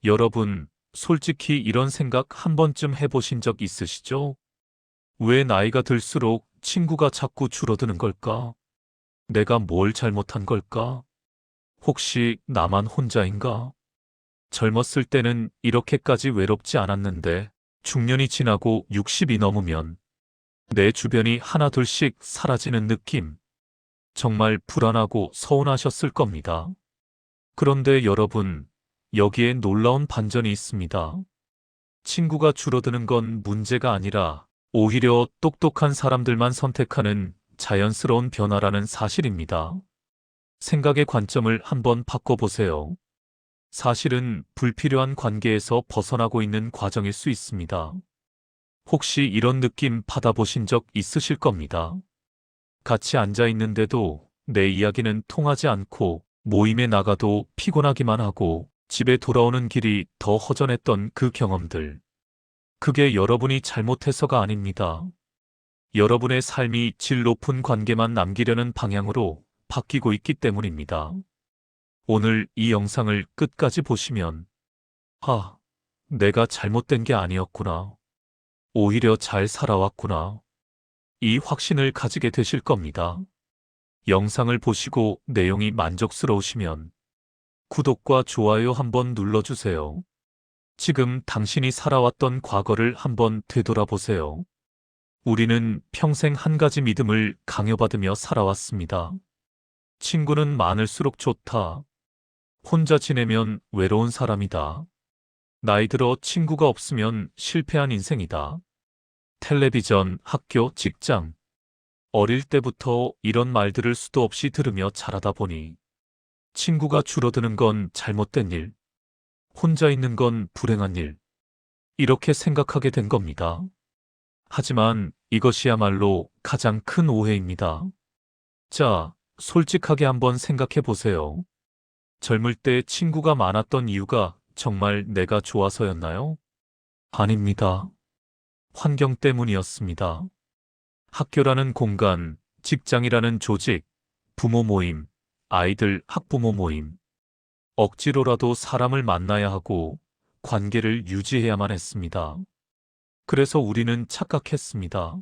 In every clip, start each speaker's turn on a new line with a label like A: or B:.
A: 여러분, 솔직히 이런 생각 한 번쯤 해보신 적 있으시죠? 왜 나이가 들수록 친구가 자꾸 줄어드는 걸까? 내가 뭘 잘못한 걸까? 혹시 나만 혼자인가? 젊었을 때는 이렇게까지 외롭지 않았는데 중년이 지나고 60이 넘으면 내 주변이 하나둘씩 사라지는 느낌. 정말 불안하고 서운하셨을 겁니다. 그런데 여러분, 여기에 놀라운 반전이 있습니다. 친구가 줄어드는 건 문제가 아니라 오히려 똑똑한 사람들만 선택하는 자연스러운 변화라는 사실입니다. 생각의 관점을 한번 바꿔보세요. 사실은 불필요한 관계에서 벗어나고 있는 과정일 수 있습니다. 혹시 이런 느낌 받아보신 적 있으실 겁니다. 같이 앉아 있는데도 내 이야기는 통하지 않고 모임에 나가도 피곤하기만 하고 집에 돌아오는 길이 더 허전했던 그 경험들. 그게 여러분이 잘못해서가 아닙니다. 여러분의 삶이 질 높은 관계만 남기려는 방향으로 바뀌고 있기 때문입니다. 오늘 이 영상을 끝까지 보시면, 내가 잘못된 게 아니었구나. 오히려 잘 살아왔구나. 이 확신을 가지게 되실 겁니다. 영상을 보시고 내용이 만족스러우시면 구독과 좋아요 한번 눌러주세요. 지금 당신이 살아왔던 과거를 한번 되돌아보세요. 우리는 평생 한 가지 믿음을 강요받으며 살아왔습니다. 친구는 많을수록 좋다. 혼자 지내면 외로운 사람이다. 나이 들어 친구가 없으면 실패한 인생이다. 텔레비전, 학교, 직장. 어릴 때부터 이런 말들을 수도 없이 들으며 자라다 보니 친구가 줄어드는 건 잘못된 일, 혼자 있는 건 불행한 일, 이렇게 생각하게 된 겁니다. 하지만 이것이야말로 가장 큰 오해입니다. 자, 솔직하게 한번 생각해 보세요. 젊을 때 친구가 많았던 이유가 정말 내가 좋아서였나요? 아닙니다. 환경 때문이었습니다. 학교라는 공간, 직장이라는 조직, 부모 모임, 아이들 학부모 모임. 억지로라도 사람을 만나야 하고 관계를 유지해야만 했습니다. 그래서 우리는 착각했습니다.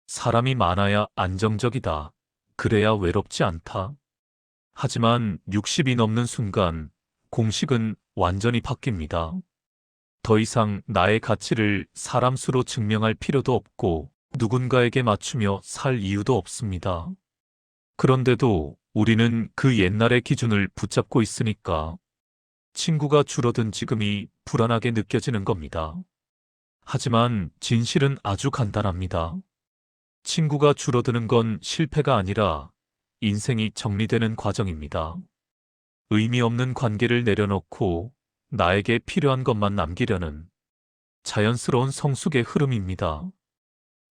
A: 사람이 많아야 안정적이다. 그래야 외롭지 않다. 하지만 60이 넘는 순간 공식은 완전히 바뀝니다. 더 이상 나의 가치를 사람 수로 증명할 필요도 없고 누군가에게 맞추며 살 이유도 없습니다. 그런데도 우리는 그 옛날의 기준을 붙잡고 있으니까 친구가 줄어든 지금이 불안하게 느껴지는 겁니다. 하지만 진실은 아주 간단합니다. 친구가 줄어드는 건 실패가 아니라 인생이 정리되는 과정입니다. 의미 없는 관계를 내려놓고 나에게 필요한 것만 남기려는 자연스러운 성숙의 흐름입니다.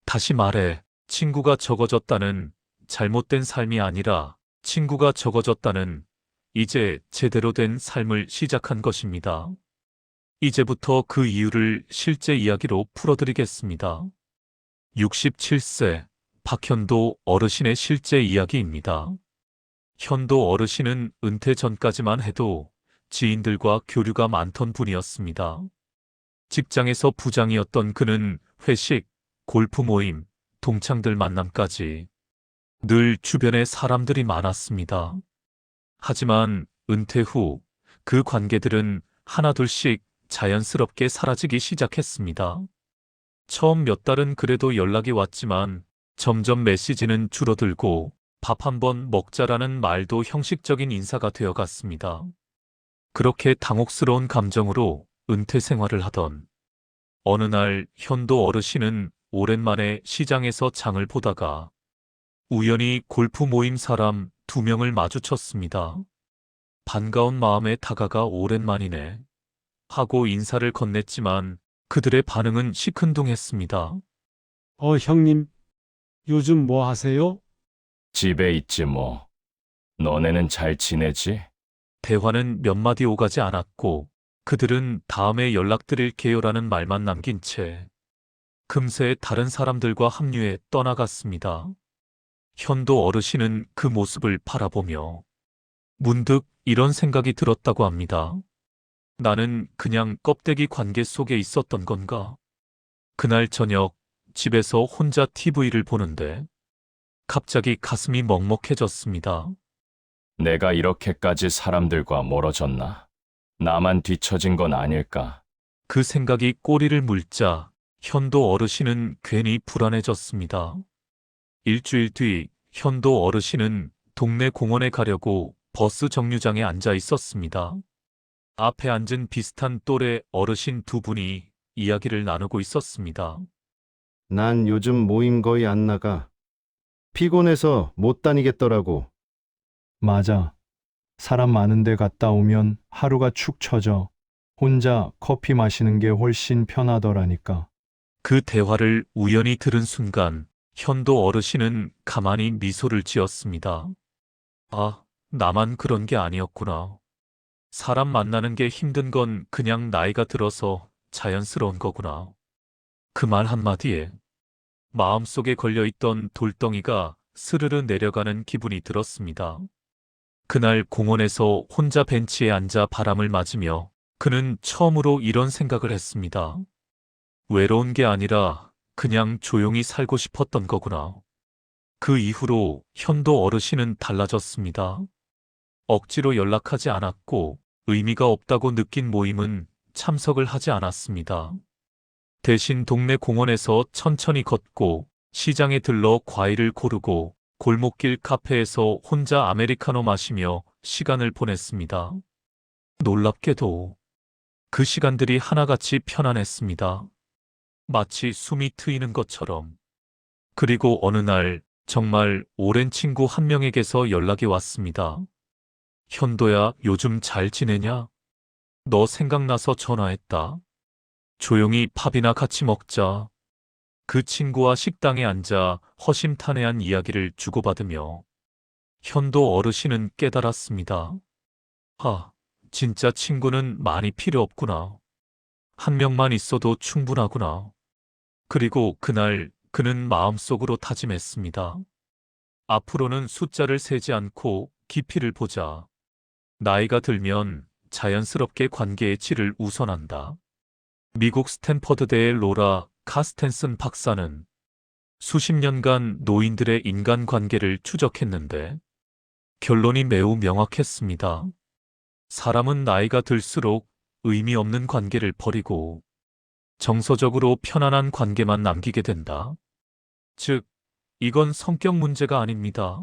A: 다시 말해, 친구가 적어졌다는 잘못된 삶이 아니라 친구가 적어졌다는 이제 제대로 된 삶을 시작한 것입니다. 이제부터 그 이유를 실제 이야기로 풀어드리겠습니다. 67세 박현도 어르신의 실제 이야기입니다. 현도 어르신은 은퇴 전까지만 해도 지인들과 교류가 많던 분이었습니다. 직장에서 부장이었던 그는 회식, 골프 모임, 동창들 만남까지 늘 주변에 사람들이 많았습니다. 하지만 은퇴 후 그 관계들은 하나둘씩 자연스럽게 사라지기 시작했습니다. 처음 몇 달은 그래도 연락이 왔지만 점점 메시지는 줄어들고 밥 한번 먹자라는 말도 형식적인 인사가 되어갔습니다. 그렇게 당혹스러운 감정으로 은퇴 생활을 하던 어느 날 현도 어르신은 오랜만에 시장에서 장을 보다가 우연히 골프 모임 사람 2명을 마주쳤습니다. 반가운 마음에 다가가 오랜만이네 하고 인사를 건넸지만 그들의 반응은 시큰둥했습니다.
B: 형님, 요즘 뭐 하세요?
C: 집에 있지 뭐. 너네는 잘 지내지?
A: 대화는 몇 마디 오가지 않았고 그들은 다음에 연락드릴게요라는 말만 남긴 채 금세 다른 사람들과 합류해 떠나갔습니다. 현도 어르신은 그 모습을 바라보며 문득 이런 생각이 들었다고 합니다. 나는 그냥 껍데기 관계 속에 있었던 건가? 그날 저녁 집에서 혼자 TV를 보는데 갑자기 가슴이 먹먹해졌습니다.
C: 내가 이렇게까지 사람들과 멀어졌나? 나만 뒤처진 건 아닐까?
A: 그 생각이 꼬리를 물자 현도 어르신은 괜히 불안해졌습니다. 일주일 뒤 현도 어르신은 동네 공원에 가려고 버스 정류장에 앉아 있었습니다. 앞에 앉은 비슷한 또래 어르신 두 분이 이야기를 나누고 있었습니다.
D: 난 요즘 모임 거의 안 나가. 피곤해서 못 다니겠더라고.
E: 맞아. 사람 많은 데 갔다 오면 하루가 축 처져. 혼자 커피 마시는 게 훨씬 편하더라니까.
A: 그 대화를 우연히 들은 순간 현도 어르신은 가만히 미소를 지었습니다. 아, 나만 그런 게 아니었구나. 사람 만나는 게 힘든 건 그냥 나이가 들어서 자연스러운 거구나. 그 말 한마디에 마음속에 걸려있던 돌덩이가 스르르 내려가는 기분이 들었습니다. 그날 공원에서 혼자 벤치에 앉아 바람을 맞으며 그는 처음으로 이런 생각을 했습니다. 외로운 게 아니라 그냥 조용히 살고 싶었던 거구나. 그 이후로 현도 어르신은 달라졌습니다. 억지로 연락하지 않았고 의미가 없다고 느낀 모임은 참석을 하지 않았습니다. 대신 동네 공원에서 천천히 걷고 시장에 들러 과일을 고르고 골목길 카페에서 혼자 아메리카노 마시며 시간을 보냈습니다. 놀랍게도 그 시간들이 하나같이 편안했습니다. 마치 숨이 트이는 것처럼. 그리고 어느 날 정말 오랜 친구 한 명에게서 연락이 왔습니다. 현도야, 요즘 잘 지내냐? 너 생각나서 전화했다. 조용히 밥이나 같이 먹자. 그 친구와 식당에 앉아 허심탄회한 이야기를 주고받으며 현도 어르신은 깨달았습니다. 아, 진짜 친구는 많이 필요 없구나. 한 명만 있어도 충분하구나. 그리고 그날 그는 마음속으로 다짐했습니다. 앞으로는 숫자를 세지 않고 깊이를 보자. 나이가 들면 자연스럽게 관계의 질을 우선한다. 미국 스탠퍼드대의 로라 카스텐슨 박사는 수십 년간 노인들의 인간관계를 추적했는데 결론이 매우 명확했습니다. 사람은 나이가 들수록 의미 없는 관계를 버리고 정서적으로 편안한 관계만 남기게 된다. 즉, 이건 성격 문제가 아닙니다.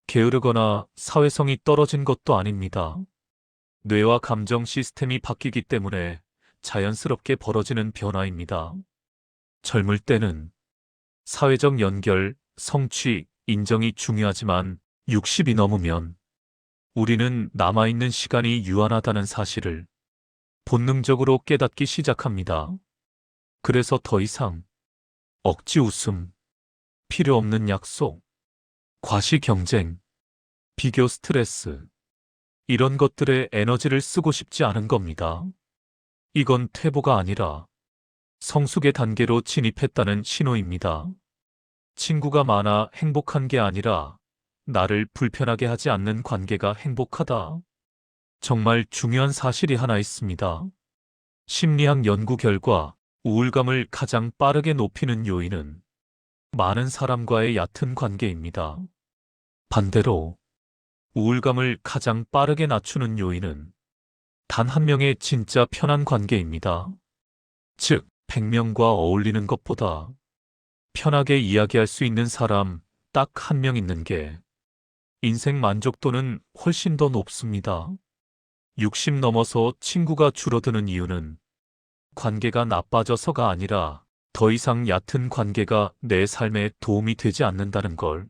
A: 게으르거나 사회성이 떨어진 것도 아닙니다. 뇌와 감정 시스템이 바뀌기 때문에 자연스럽게 벌어지는 변화입니다. 젊을 때는 사회적 연결, 성취, 인정이 중요하지만 60이 넘으면 우리는 남아있는 시간이 유한하다는 사실을 본능적으로 깨닫기 시작합니다. 그래서 더 이상 억지 웃음, 필요 없는 약속, 과시 경쟁, 비교 스트레스, 이런 것들에 에너지를 쓰고 싶지 않은 겁니다. 이건 퇴보가 아니라 성숙의 단계로 진입했다는 신호입니다. 친구가 많아 행복한 게 아니라 나를 불편하게 하지 않는 관계가 행복하다. 정말 중요한 사실이 하나 있습니다. 심리학 연구 결과 우울감을 가장 빠르게 높이는 요인은 많은 사람과의 얕은 관계입니다. 반대로 우울감을 가장 빠르게 낮추는 요인은 단 한 명의 진짜 편한 관계입니다. 즉, 100명과 어울리는 것보다 편하게 이야기할 수 있는 사람 딱 한 명 있는 게 인생 만족도는 훨씬 더 높습니다. 60 넘어서 친구가 줄어드는 이유는 관계가 나빠져서가 아니라 더 이상 얕은 관계가 내 삶에 도움이 되지 않는다는 걸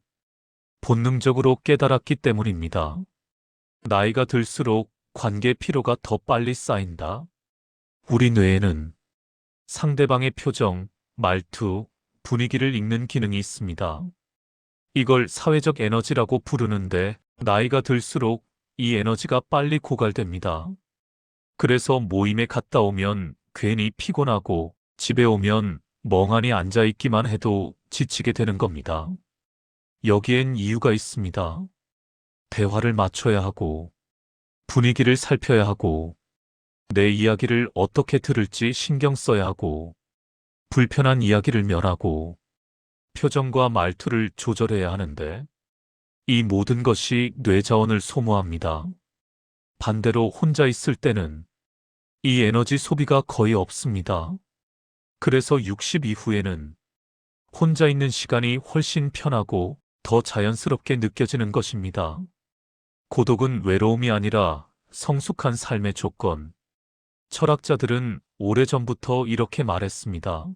A: 본능적으로 깨달았기 때문입니다. 나이가 들수록 관계 피로가 더 빨리 쌓인다. 우리 뇌에는 상대방의 표정, 말투, 분위기를 읽는 기능이 있습니다. 이걸 사회적 에너지라고 부르는데 나이가 들수록 이 에너지가 빨리 고갈됩니다. 그래서 모임에 갔다 오면 괜히 피곤하고 집에 오면 멍하니 앉아있기만 해도 지치게 되는 겁니다. 여기엔 이유가 있습니다. 대화를 맞춰야 하고 분위기를 살펴야 하고 내 이야기를 어떻게 들을지 신경 써야 하고, 불편한 이야기를 면하고, 표정과 말투를 조절해야 하는데, 이 모든 것이 뇌 자원을 소모합니다. 반대로 혼자 있을 때는 이 에너지 소비가 거의 없습니다. 그래서 60 이후에는 혼자 있는 시간이 훨씬 편하고 더 자연스럽게 느껴지는 것입니다. 고독은 외로움이 아니라 성숙한 삶의 조건. 철학자들은 오래전부터 이렇게 말했습니다.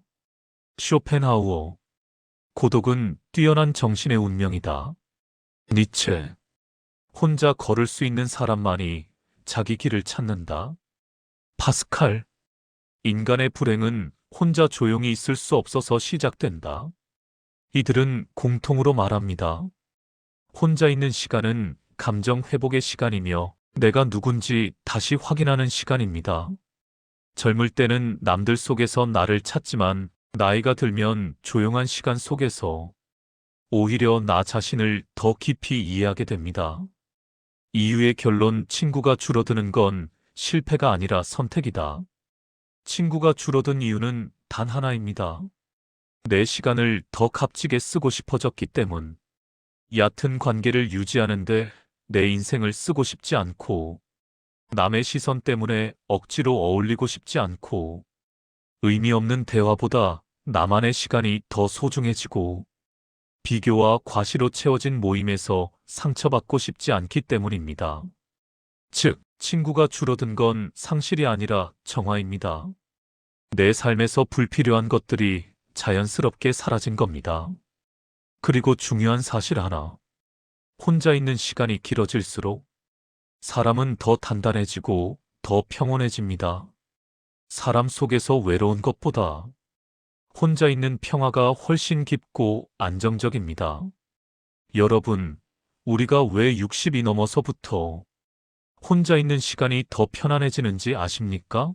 A: 쇼펜하우어. 고독은 뛰어난 정신의 운명이다. 니체. 혼자 걸을 수 있는 사람만이 자기 길을 찾는다. 파스칼. 인간의 불행은 혼자 조용히 있을 수 없어서 시작된다. 이들은 공통으로 말합니다. 혼자 있는 시간은 감정 회복의 시간이며 내가 누군지 다시 확인하는 시간입니다. 젊을 때는 남들 속에서 나를 찾지만 나이가 들면 조용한 시간 속에서 오히려 나 자신을 더 깊이 이해하게 됩니다. 이유의 결론: 친구가 줄어드는 건 실패가 아니라 선택이다. 친구가 줄어든 이유는 단 하나입니다. 내 시간을 더 값지게 쓰고 싶어졌기 때문. 얕은 관계를 유지하는데 내 인생을 쓰고 싶지 않고, 남의 시선 때문에 억지로 어울리고 싶지 않고, 의미 없는 대화보다 나만의 시간이 더 소중해지고, 비교와 과시로 채워진 모임에서 상처받고 싶지 않기 때문입니다. 즉, 친구가 줄어든 건 상실이 아니라 정화입니다. 내 삶에서 불필요한 것들이 자연스럽게 사라진 겁니다. 그리고 중요한 사실 하나. 혼자 있는 시간이 길어질수록 사람은 더 단단해지고 더 평온해집니다. 사람 속에서 외로운 것보다 혼자 있는 평화가 훨씬 깊고 안정적입니다. 여러분, 우리가 왜 60이 넘어서부터 혼자 있는 시간이 더 편안해지는지 아십니까?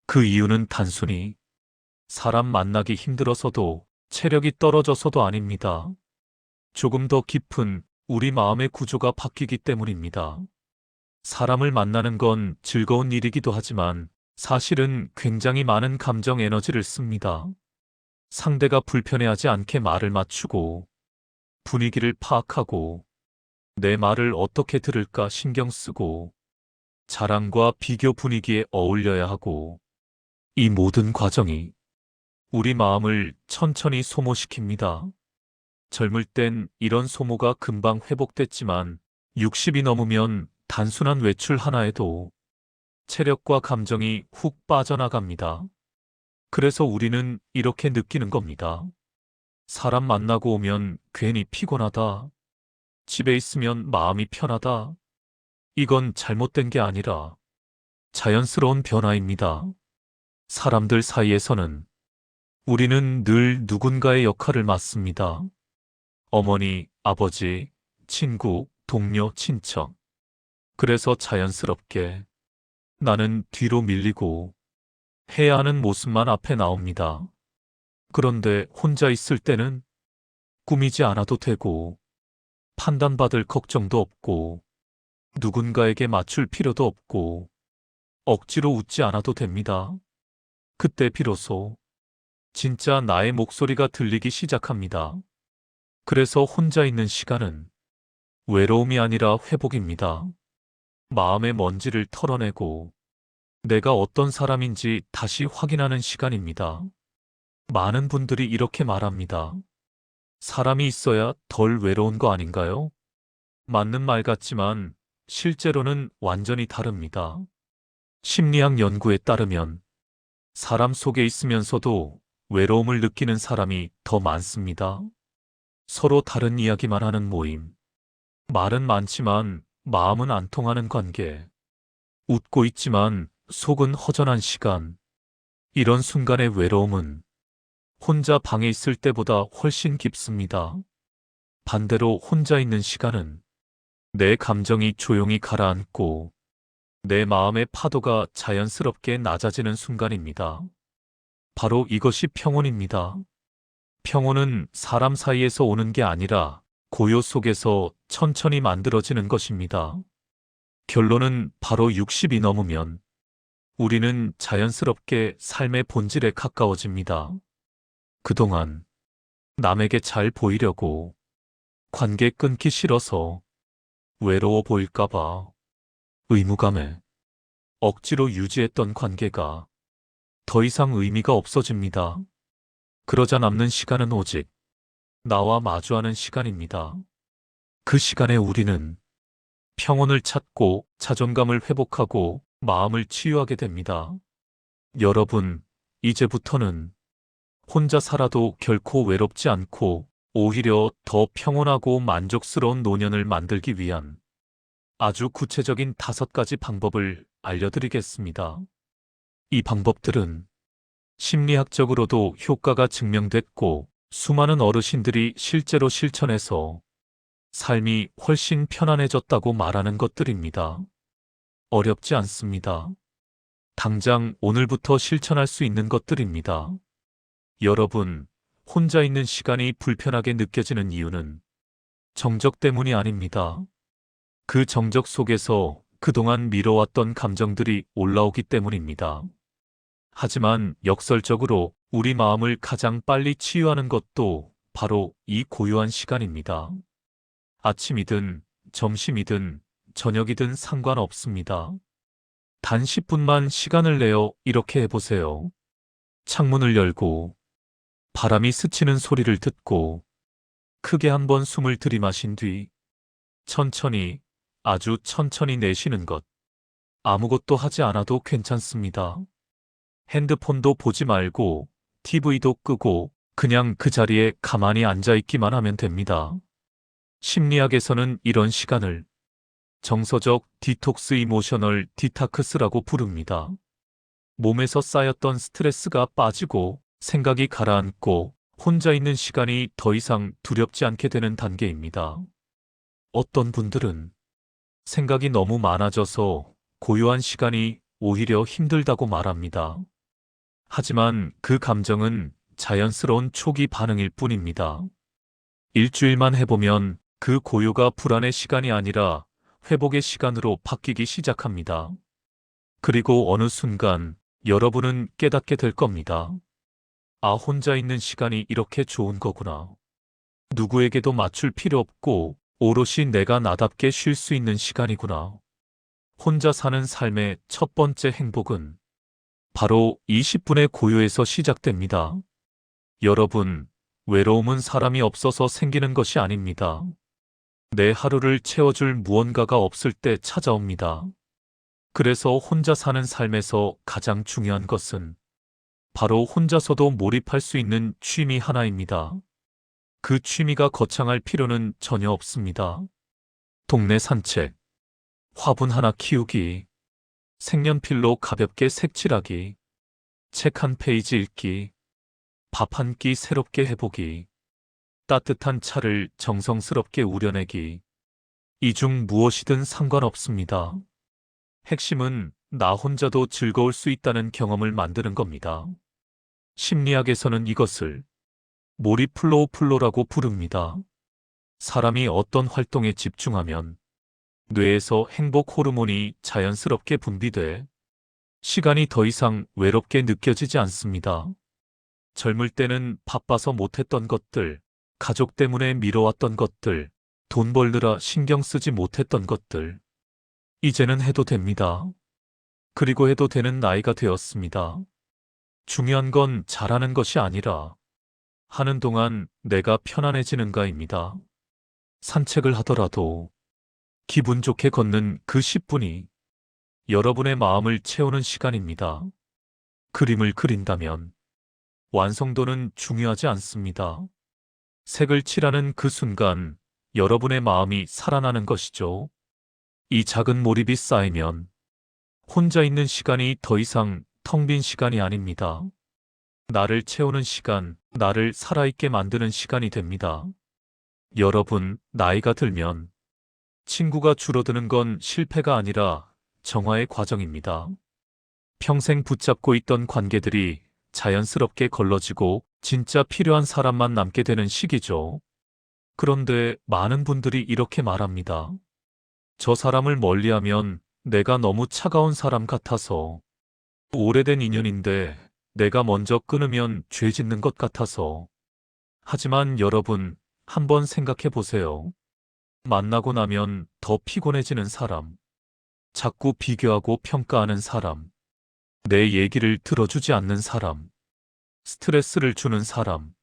A: 그 이유는 단순히 사람 만나기 힘들어서도 체력이 떨어져서도 아닙니다. 조금 더 깊은 우리 마음의 구조가 바뀌기 때문입니다. 사람을 만나는 건 즐거운 일이기도 하지만 사실은 굉장히 많은 감정 에너지를 씁니다. 상대가 불편해하지 않게 말을 맞추고, 분위기를 파악하고, 내 말을 어떻게 들을까 신경 쓰고, 자랑과 비교 분위기에 어울려야 하고, 이 모든 과정이 우리 마음을 천천히 소모시킵니다. 젊을 땐 이런 소모가 금방 회복됐지만 60이 넘으면 단순한 외출 하나에도 체력과 감정이 훅 빠져나갑니다. 그래서 우리는 이렇게 느끼는 겁니다. 사람 만나고 오면 괜히 피곤하다. 집에 있으면 마음이 편하다. 이건 잘못된 게 아니라 자연스러운 변화입니다. 사람들 사이에서는 우리는 늘 누군가의 역할을 맡습니다. 어머니, 아버지, 친구, 동료, 친척. 그래서 자연스럽게 나는 뒤로 밀리고 해야 하는 모습만 앞에 나옵니다. 그런데 혼자 있을 때는 꾸미지 않아도 되고, 판단받을 걱정도 없고, 누군가에게 맞출 필요도 없고, 억지로 웃지 않아도 됩니다. 그때 비로소 진짜 나의 목소리가 들리기 시작합니다. 그래서 혼자 있는 시간은 외로움이 아니라 회복입니다. 마음의 먼지를 털어내고 내가 어떤 사람인지 다시 확인하는 시간입니다. 많은 분들이 이렇게 말합니다. 사람이 있어야 덜 외로운 거 아닌가요? 맞는 말 같지만 실제로는 완전히 다릅니다. 심리학 연구에 따르면 사람 속에 있으면서도 외로움을 느끼는 사람이 더 많습니다. 서로 다른 이야기만 하는 모임. 말은 많지만 마음은 안 통하는 관계. 웃고 있지만 속은 허전한 시간. 이런 순간의 외로움은 혼자 방에 있을 때보다 훨씬 깊습니다. 반대로 혼자 있는 시간은 내 감정이 조용히 가라앉고 내 마음의 파도가 자연스럽게 낮아지는 순간입니다. 바로 이것이 평온입니다. 평온은 사람 사이에서 오는 게 아니라 고요 속에서 천천히 만들어지는 것입니다. 결론은 바로 60이 넘으면 우리는 자연스럽게 삶의 본질에 가까워집니다. 그동안 남에게 잘 보이려고, 관계 끊기 싫어서, 외로워 보일까봐, 의무감에 억지로 유지했던 관계가 더 이상 의미가 없어집니다. 그러자 남는 시간은 오직 나와 마주하는 시간입니다. 그 시간에 우리는 평온을 찾고 자존감을 회복하고 마음을 치유하게 됩니다. 여러분, 이제부터는 혼자 살아도 결코 외롭지 않고 오히려 더 평온하고 만족스러운 노년을 만들기 위한 아주 구체적인 5가지 방법을 알려드리겠습니다. 이 방법들은 심리학적으로도 효과가 증명됐고 수많은 어르신들이 실제로 실천해서 삶이 훨씬 편안해졌다고 말하는 것들입니다. 어렵지 않습니다. 당장 오늘부터 실천할 수 있는 것들입니다. 여러분, 혼자 있는 시간이 불편하게 느껴지는 이유는 정적 때문이 아닙니다. 그 정적 속에서 그동안 미뤄왔던 감정들이 올라오기 때문입니다. 하지만 역설적으로 우리 마음을 가장 빨리 치유하는 것도 바로 이 고요한 시간입니다. 아침이든 점심이든 저녁이든 상관없습니다. 단 10분만 시간을 내어 이렇게 해보세요. 창문을 열고 바람이 스치는 소리를 듣고 크게 한번 숨을 들이마신 뒤 천천히, 아주 천천히 내쉬는 것. 아무것도 하지 않아도 괜찮습니다. 핸드폰도 보지 말고 TV도 끄고 그냥 그 자리에 가만히 앉아 있기만 하면 됩니다. 심리학에서는 이런 시간을 정서적 디톡스 이모셔널 디타크스라고 부릅니다. 몸에서 쌓였던 스트레스가 빠지고 생각이 가라앉고 혼자 있는 시간이 더 이상 두렵지 않게 되는 단계입니다. 어떤 분들은 생각이 너무 많아져서 고요한 시간이 오히려 힘들다고 말합니다. 하지만 그 감정은 자연스러운 초기 반응일 뿐입니다. 일주일만 해보면 그 고요가 불안의 시간이 아니라 회복의 시간으로 바뀌기 시작합니다. 그리고 어느 순간 여러분은 깨닫게 될 겁니다. 아, 혼자 있는 시간이 이렇게 좋은 거구나. 누구에게도 맞출 필요 없고 오롯이 내가 나답게 쉴 수 있는 시간이구나. 혼자 사는 삶의 첫 번째 행복은 바로 20분의 고요에서 시작됩니다. 여러분, 외로움은 사람이 없어서 생기는 것이 아닙니다. 내 하루를 채워줄 무언가가 없을 때 찾아옵니다. 그래서 혼자 사는 삶에서 가장 중요한 것은 바로 혼자서도 몰입할 수 있는 취미 하나입니다. 그 취미가 거창할 필요는 전혀 없습니다. 동네 산책, 화분 하나 키우기, 색연필로 가볍게 색칠하기, 책 한 페이지 읽기, 밥 한 끼 새롭게 해보기, 따뜻한 차를 정성스럽게 우려내기. 이 중 무엇이든 상관없습니다. 핵심은 나 혼자도 즐거울 수 있다는 경험을 만드는 겁니다. 심리학에서는 이것을 몰입 플로우라고 부릅니다. 사람이 어떤 활동에 집중하면 뇌에서 행복 호르몬이 자연스럽게 분비돼 시간이 더 이상 외롭게 느껴지지 않습니다. 젊을 때는 바빠서 못했던 것들, 가족 때문에 미뤄왔던 것들, 돈 벌느라 신경 쓰지 못했던 것들, 이제는 해도 됩니다. 그리고 해도 되는 나이가 되었습니다. 중요한 건 잘하는 것이 아니라 하는 동안 내가 편안해지는가입니다. 산책을 하더라도 기분 좋게 걷는 그 10분이 여러분의 마음을 채우는 시간입니다. 그림을 그린다면 완성도는 중요하지 않습니다. 색을 칠하는 그 순간 여러분의 마음이 살아나는 것이죠. 이 작은 몰입이 쌓이면 혼자 있는 시간이 더 이상 텅 빈 시간이 아닙니다. 나를 채우는 시간, 나를 살아있게 만드는 시간이 됩니다. 여러분, 나이가 들면 친구가 줄어드는 건 실패가 아니라 정화의 과정입니다. 평생 붙잡고 있던 관계들이 자연스럽게 걸러지고 진짜 필요한 사람만 남게 되는 시기죠. 그런데 많은 분들이 이렇게 말합니다. 저 사람을 멀리하면 내가 너무 차가운 사람 같아서 오래된 인연인데 내가 먼저 끊으면 죄 짓는 것 같아서. 하지만 여러분, 한번 생각해 보세요. 만나고 나면 더 피곤해지는 사람, 자꾸 비교하고 평가하는 사람, 내 얘기를 들어주지 않는 사람, 스트레스를 주는 사람,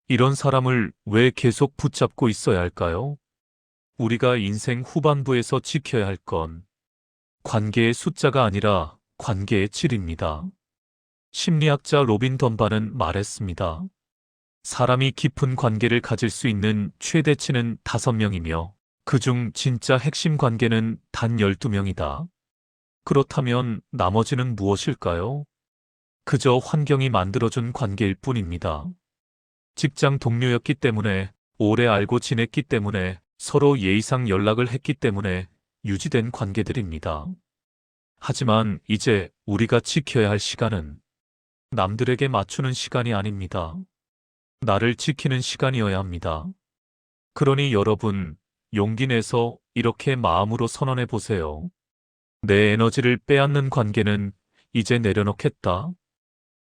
A: 이런 사람을 왜 계속 붙잡고 있어야 할까요? 우리가 인생 후반부에서 지켜야 할 건 관계의 숫자가 아니라 관계의 질입니다. 심리학자 로빈 던바는 말했습니다. 사람이 깊은 관계를 가질 수 있는 최대치는 5명이며 그중 진짜 핵심 관계는 단 12명이다. 그렇다면 나머지는 무엇일까요? 그저 환경이 만들어준 관계일 뿐입니다. 직장 동료였기 때문에, 오래 알고 지냈기 때문에, 서로 예의상 연락을 했기 때문에 유지된 관계들입니다. 하지만 이제 우리가 지켜야 할 시간은 남들에게 맞추는 시간이 아닙니다. 나를 지키는 시간이어야 합니다. 그러니 여러분, 용기 내서 이렇게 마음으로 선언해 보세요. 내 에너지를 빼앗는 관계는 이제 내려놓겠다.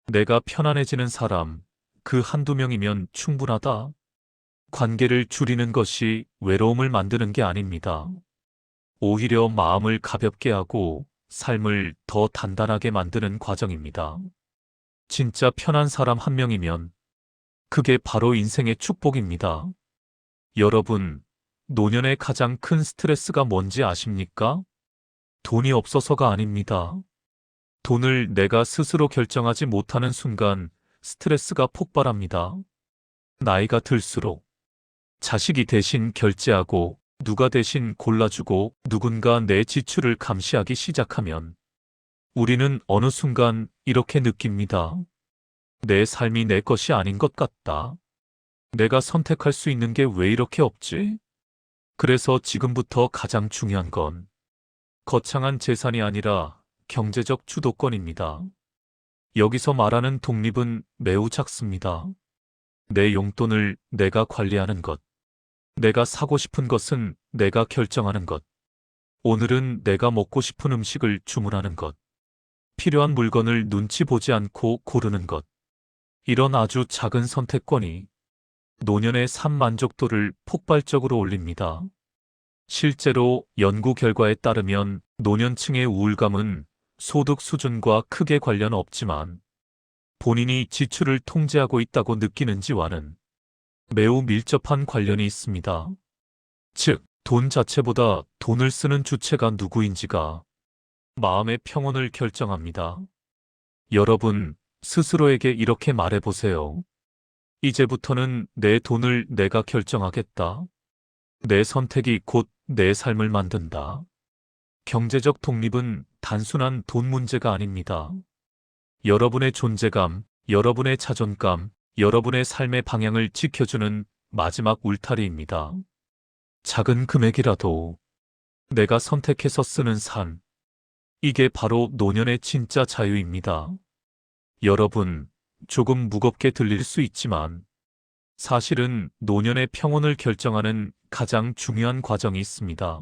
A: 내가 편안해지는 사람, 그 한두 명이면 충분하다. 관계를 줄이는 것이 외로움을 만드는 게 아닙니다. 오히려 마음을 가볍게 하고 삶을 더 단단하게 만드는 과정입니다. 진짜 편한 사람 한 명이면 그게 바로 인생의 축복입니다. 여러분, 노년의 가장 큰 스트레스가 뭔지 아십니까? 돈이 없어서가 아닙니다. 돈을 내가 스스로 결정하지 못하는 순간 스트레스가 폭발합니다. 나이가 들수록 자식이 대신 결제하고 누가 대신 골라주고 누군가 내 지출을 감시하기 시작하면 우리는 어느 순간 이렇게 느낍니다. 내 삶이 내 것이 아닌 것 같다. 내가 선택할 수 있는 게 왜 이렇게 없지? 그래서 지금부터 가장 중요한 건 거창한 재산이 아니라 경제적 주도권입니다. 여기서 말하는 독립은 매우 작습니다. 내 용돈을 내가 관리하는 것. 내가 사고 싶은 것은 내가 결정하는 것. 오늘은 내가 먹고 싶은 음식을 주문하는 것. 필요한 물건을 눈치 보지 않고 고르는 것. 이런 아주 작은 선택권이 노년의 삶 만족도를 폭발적으로 올립니다. 실제로 연구 결과에 따르면 노년층의 우울감은 소득 수준과 크게 관련 없지만 본인이 지출을 통제하고 있다고 느끼는지와는 매우 밀접한 관련이 있습니다. 즉, 돈 자체보다 돈을 쓰는 주체가 누구인지가 마음의 평온을 결정합니다. 여러분, 스스로에게 이렇게 말해보세요. 이제부터는 내 돈을 내가 결정하겠다. 내 선택이 곧 내 삶을 만든다. 경제적 독립은 단순한 돈 문제가 아닙니다. 여러분의 존재감, 여러분의 자존감, 여러분의 삶의 방향을 지켜주는 마지막 울타리입니다. 작은 금액이라도 내가 선택해서 쓰는 삶. 이게 바로 노년의 진짜 자유입니다. 여러분, 조금 무겁게 들릴 수 있지만 사실은 노년의 평온을 결정하는 가장 중요한 과정이 있습니다.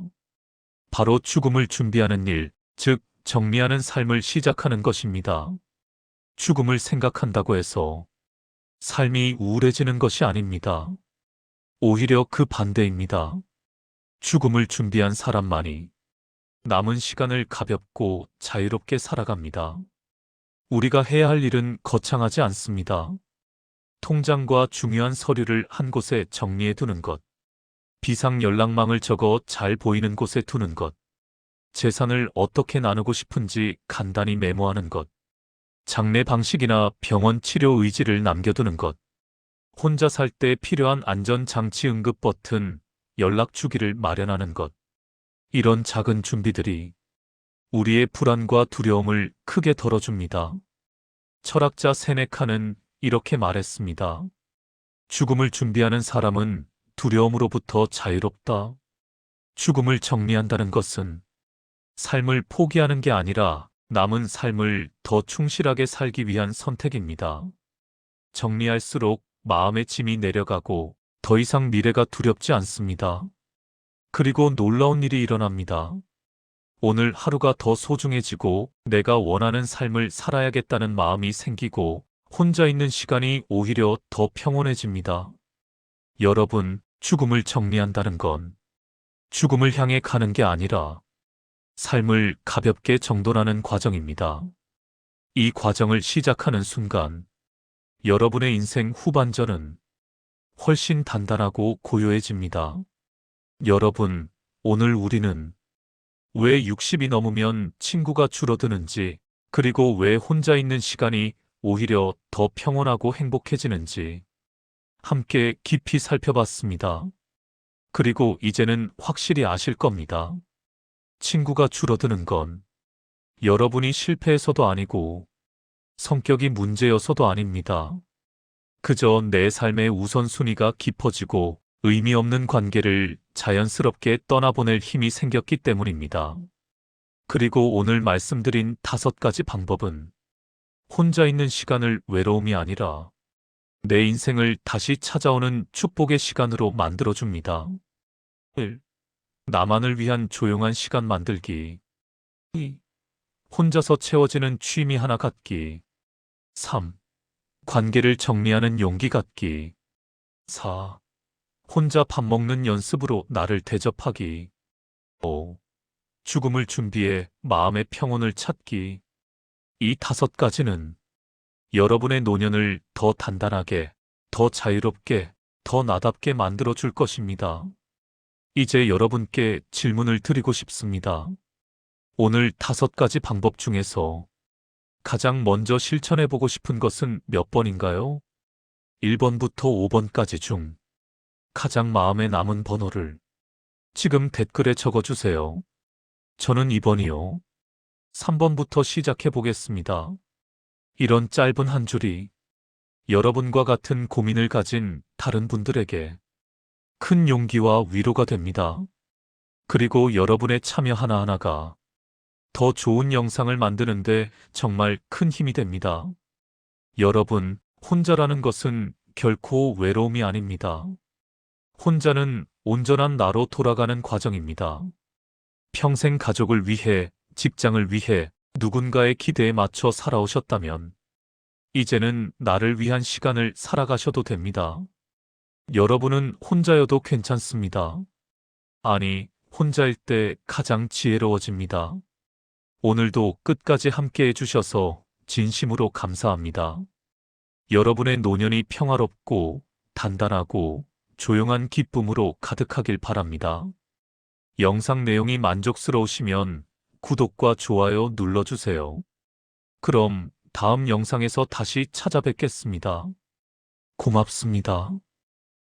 A: 바로 죽음을 준비하는 일, 즉 정리하는 삶을 시작하는 것입니다. 죽음을 생각한다고 해서 삶이 우울해지는 것이 아닙니다. 오히려 그 반대입니다. 죽음을 준비한 사람만이 남은 시간을 가볍고 자유롭게 살아갑니다. 우리가 해야 할 일은 거창하지 않습니다. 통장과 중요한 서류를 한 곳에 정리해 두는 것. 비상 연락망을 적어 잘 보이는 곳에 두는 것. 재산을 어떻게 나누고 싶은지 간단히 메모하는 것. 장례 방식이나 병원 치료 의지를 남겨두는 것. 혼자 살 때 필요한 안전장치 응급 버튼, 연락 주기를 마련하는 것. 이런 작은 준비들이 우리의 불안과 두려움을 크게 덜어줍니다. 철학자 세네카는 이렇게 말했습니다. 죽음을 준비하는 사람은 두려움으로부터 자유롭다. 죽음을 정리한다는 것은 삶을 포기하는 게 아니라 남은 삶을 더 충실하게 살기 위한 선택입니다. 정리할수록 마음의 짐이 내려가고 더 이상 미래가 두렵지 않습니다. 그리고 놀라운 일이 일어납니다. 오늘 하루가 더 소중해지고 내가 원하는 삶을 살아야겠다는 마음이 생기고 혼자 있는 시간이 오히려 더 평온해집니다. 여러분, 죽음을 정리한다는 건 죽음을 향해 가는 게 아니라 삶을 가볍게 정돈하는 과정입니다. 이 과정을 시작하는 순간 여러분의 인생 후반전은 훨씬 단단하고 고요해집니다. 여러분, 오늘 우리는 왜 60이 넘으면 친구가 줄어드는지, 그리고 왜 혼자 있는 시간이 오히려 더 평온하고 행복해지는지 함께 깊이 살펴봤습니다. 그리고 이제는 확실히 아실 겁니다. 친구가 줄어드는 건 여러분이 실패해서도 아니고 성격이 문제여서도 아닙니다. 그저 내 삶의 우선순위가 깊어지고 의미 없는 관계를 자연스럽게 떠나보낼 힘이 생겼기 때문입니다. 그리고 오늘 말씀드린 5가지 방법은 혼자 있는 시간을 외로움이 아니라 내 인생을 다시 찾아오는 축복의 시간으로 만들어줍니다. 1. 나만을 위한 조용한 시간 만들기. 2. 혼자서 채워지는 취미 하나 갖기. 3. 관계를 정리하는 용기 갖기. 4. 혼자 밥 먹는 연습으로 나를 대접하기. 5. 죽음을 준비해 마음의 평온을 찾기. 이 5가지는 여러분의 노년을 더 단단하게, 더 자유롭게, 더 나답게 만들어 줄 것입니다. 이제 여러분께 질문을 드리고 싶습니다. 오늘 5가지 방법 중에서 가장 먼저 실천해보고 싶은 것은 몇 번인가요? 1번부터 5번까지 중 가장 마음에 남은 번호를 지금 댓글에 적어주세요. 저는 2번이요. 3번부터 시작해보겠습니다. 이런 짧은 한 줄이 여러분과 같은 고민을 가진 다른 분들에게 큰 용기와 위로가 됩니다. 그리고 여러분의 참여 하나하나가 더 좋은 영상을 만드는데 정말 큰 힘이 됩니다. 여러분, 혼자라는 것은 결코 외로움이 아닙니다. 혼자는 온전한 나로 돌아가는 과정입니다. 평생 가족을 위해, 직장을 위해, 누군가의 기대에 맞춰 살아오셨다면 이제는 나를 위한 시간을 살아가셔도 됩니다. 여러분은 혼자여도 괜찮습니다. 아니, 혼자일 때 가장 지혜로워집니다. 오늘도 끝까지 함께 해주셔서 진심으로 감사합니다. 여러분의 노년이 평화롭고 단단하고 조용한 기쁨으로 가득하길 바랍니다. 영상 내용이 만족스러우시면 구독과 좋아요 눌러주세요. 그럼 다음 영상에서 다시 찾아뵙겠습니다. 고맙습니다.